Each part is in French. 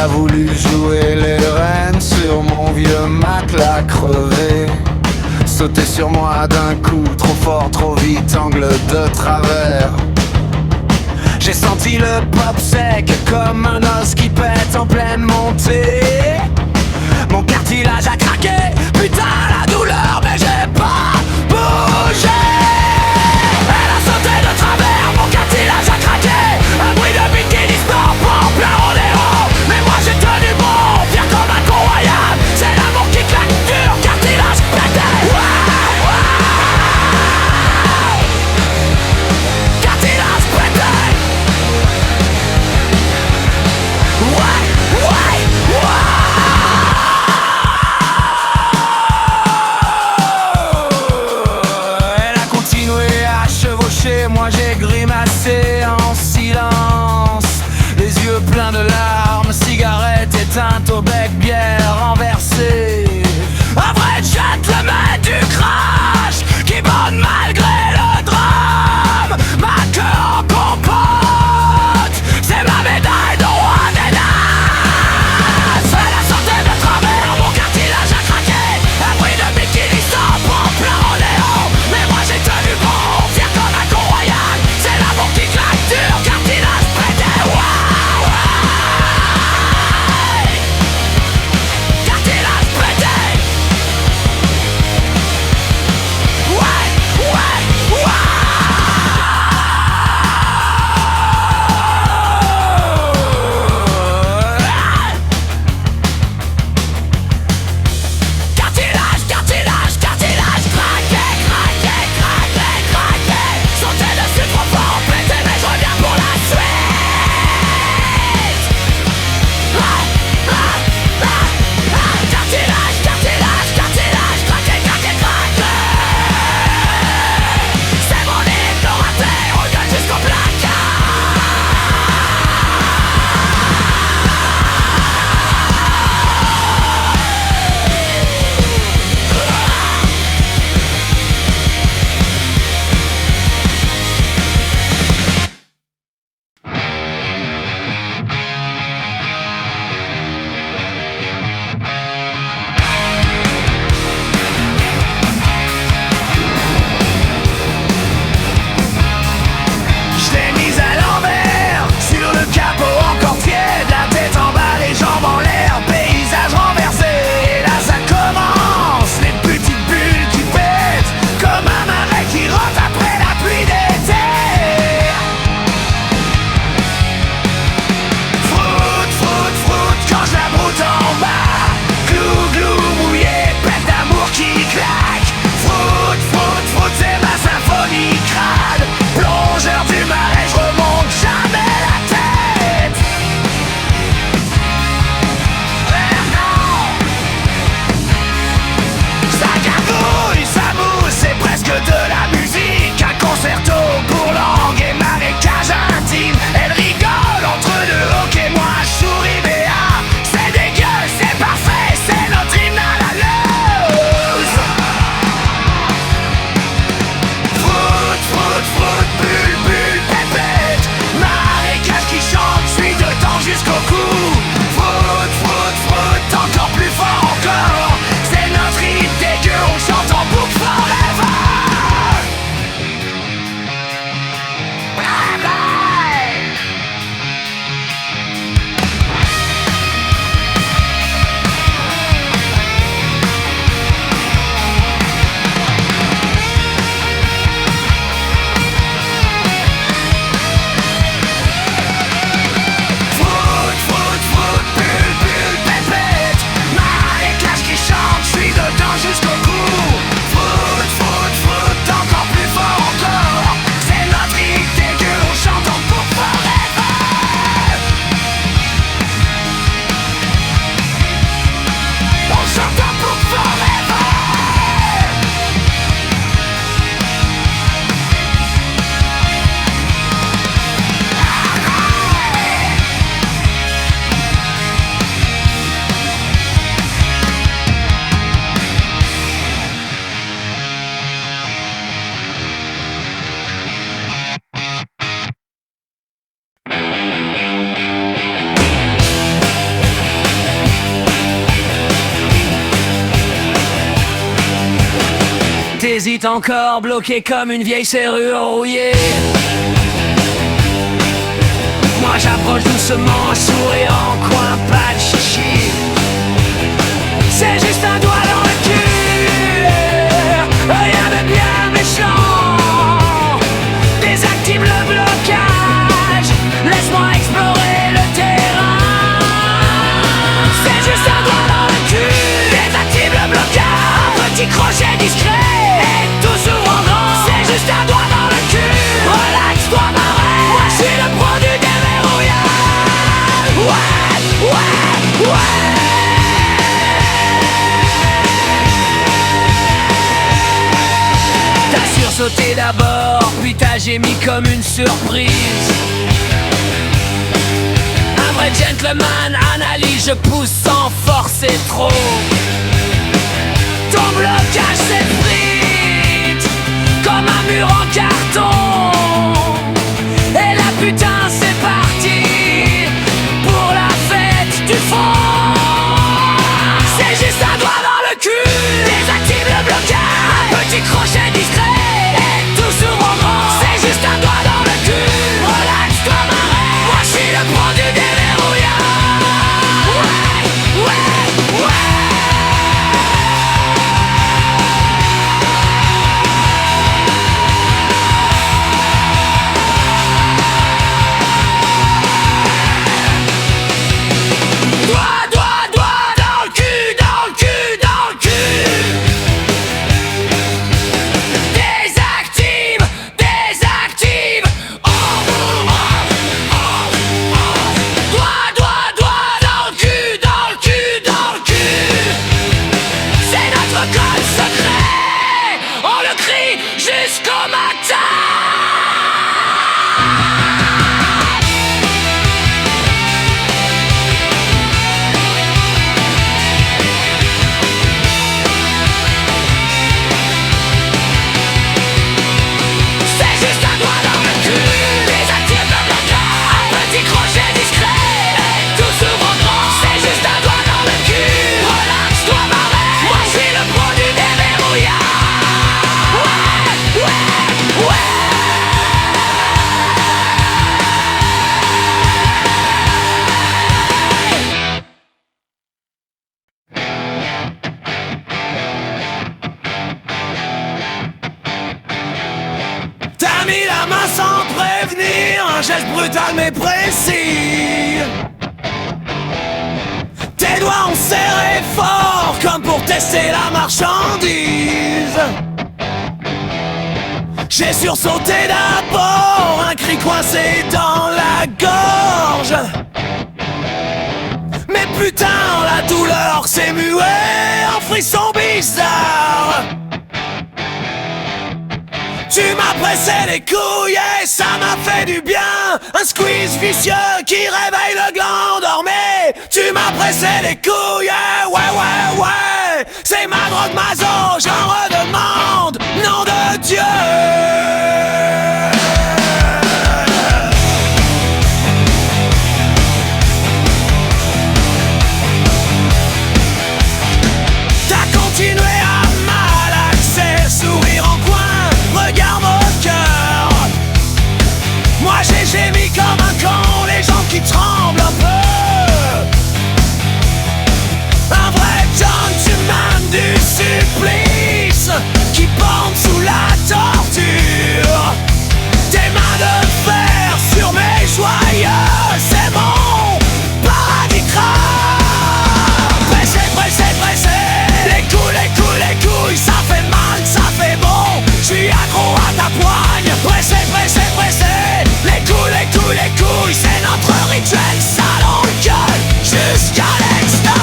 a voulu jouer les reines sur mon vieux matelas crevé. Sauter sur moi d'un coup, trop fort, trop vite, angle de travers. J'ai senti le pop sec comme un os qui pète en pleine montée. Mon cartilage a craqué, putain la douleur, mais j'ai pas bougé. Elle a sauté de travers, mon cartilage a craqué. Un bruit de bikini sport en plein rodéo. Mais moi j'ai tenu bon, fier comme un conroyable. C'est l'amour qui claque dur, cartilage pété. Cartilage pété. j'hésite encore, bloqué comme une vieille serrure rouillée. Moi j'approche doucement, un sourire en coin, pas de chichi. C'est juste un doigt dans le cul, rien de bien méchant. Désactive le blocage, laisse-moi explorer le terrain. C'est juste un doigt dans le cul, désactive le blocage. Un petit crochet discret, et tout s'ouvre en grand. C'est juste un doigt dans le cul, relaxe-toi ma reine. Moi je suis le pro du déverrouillage. Ouais. T'as sursauté d'abord, puis t'as gémi comme une surprise. Un vrai gentleman analyse, je pousse sans forcer trop. Ton blocage s'effrite comme un mur en carton. Et là putain c'est parti pour la fête du fond. C'est juste un doigt dans le cul, désactive le blocage. Un petit crochet discret, et tout s'ouvre en grand. C'est juste un doigt dans le cul, relaxe-toi ma reine. Moi je suis le pro du déverrouillage. Ouais. Jusqu'au matin. C'est juste un doigt dans le cul, désactive le blocage. Un petit crochet discret, et tout s'ouvre grand. C'est juste un doigt dans le cul, relaxe-toi ma reine. Moi je suis le pro du déverrouillage. T'as mis la main sans prévenir, un geste brutal mais précis. Tes doigts ont serré fort comme pour tester la marchandise. J'ai sursauté d'abord, un cri coincé dans la gorge. Mais putain, la douleur s'est muée en frisson bizarre. Tu m'as pressé les couilles et ça m'a fait du bien. Un squeeze vicieux qui réveille le gland endormi. Tu m'as pressé les couilles, ouais. C'est ma drogue maso, j'en redemande, nom de Dieu. T'as continué à malaxer, sourire en coin, regard moqueur. Moi j'ai gémi comme un con, les gens qui tremblent un peu. Un vrai gentleman du supplice qui pend sous la torture. Tes mains de fer sur mes joyeux, c'est mon paradis crâne. Pressé, les couilles, ça fait mal, ça fait bon. J'suis accro à ta poigne. Pressé, les couilles, c'est notre rituel, ça dans le gueule, jusqu'à l'extase.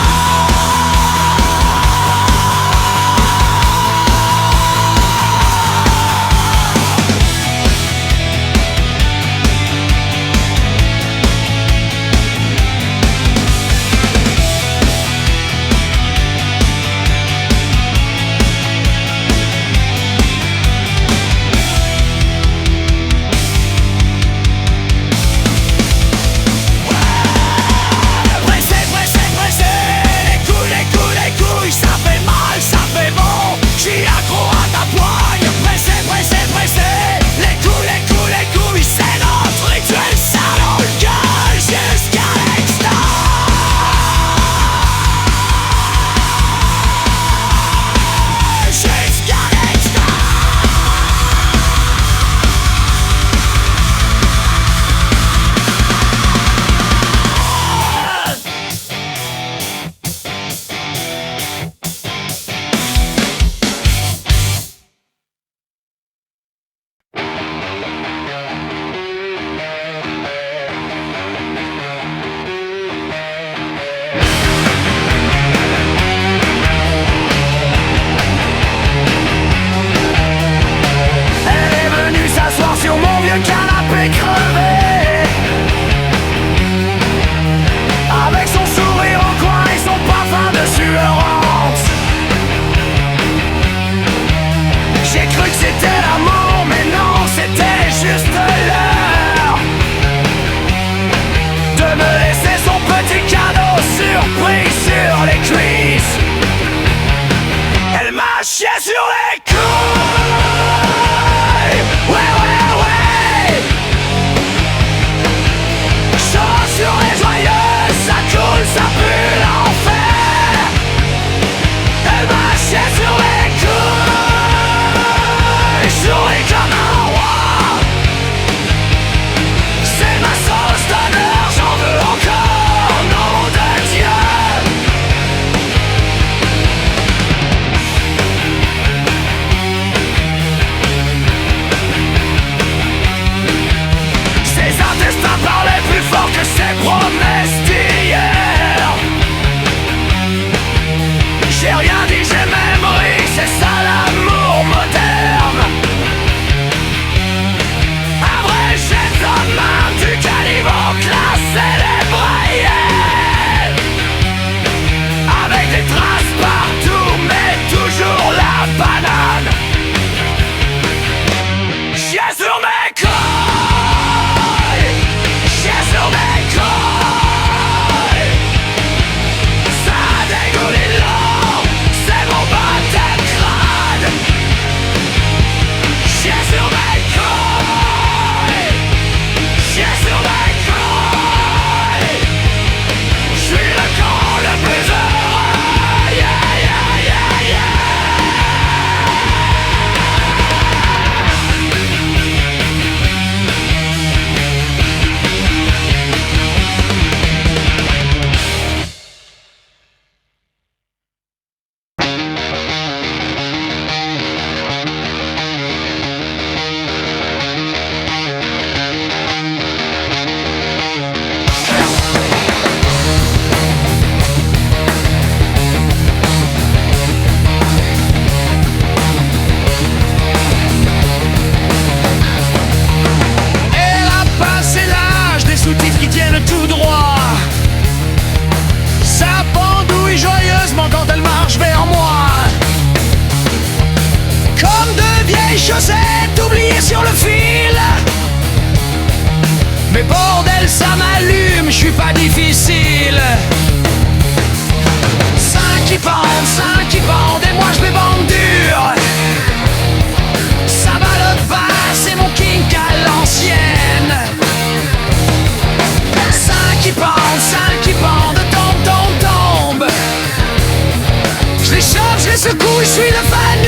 pas difficile. 5 qui pendent et moi je vais bande dure. Ça balotte pas, c'est mon kink à l'ancienne. 5 qui pendent, tombe. Je les chope, je les secoue, je suis le fan